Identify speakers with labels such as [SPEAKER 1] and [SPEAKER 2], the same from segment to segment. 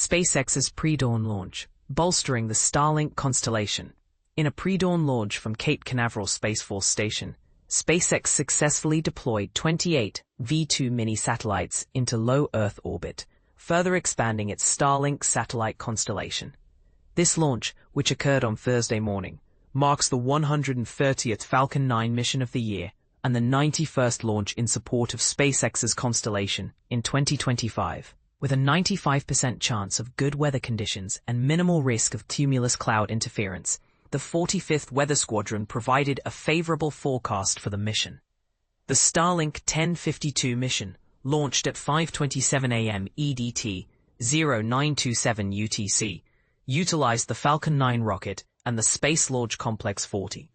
[SPEAKER 1] SpaceX's predawn launch, bolstering the Starlink constellation. In a predawn launch from Cape Canaveral Space Force Station, SpaceX successfully deployed 28 V2 mini-satellites into low Earth orbit, further expanding its Starlink satellite constellation. This launch, which occurred on Thursday morning, marks the 130th Falcon 9 mission of the year and the 91st launch in support of SpaceX's Constellation in 2025. With a 95% chance of good weather conditions and minimal risk of cumulus cloud interference, the 45th Weather Squadron provided a favorable forecast for the mission. The Starlink 1052 mission, launched at 5:27 a.m. EDT, 0927 UTC, utilized the Falcon 9 rocket and the Space Launch Complex 40.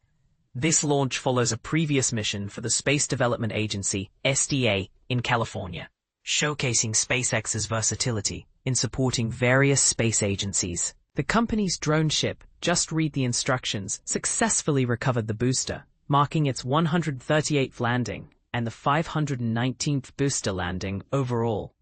[SPEAKER 1] This launch follows a previous mission for the Space Development Agency, SDA, in California, showcasing SpaceX's versatility in supporting various space agencies. The company's drone ship, Just Read the Instructions, successfully recovered the booster, marking its 138th landing and the 519th booster landing overall.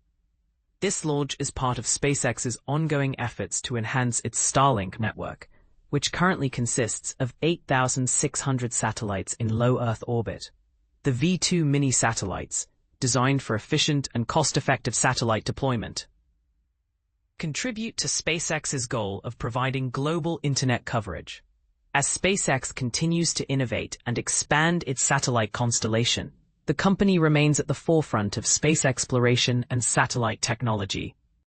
[SPEAKER 1] This launch is part of SpaceX's ongoing efforts to enhance its Starlink network, which currently consists of 8,600 satellites in low Earth orbit. The V2 mini-satellites, designed for efficient and cost-effective satellite deployment, contribute to SpaceX's goal of providing global internet coverage. As SpaceX continues to innovate and expand its satellite constellation, the company remains at the forefront of space exploration and satellite technology,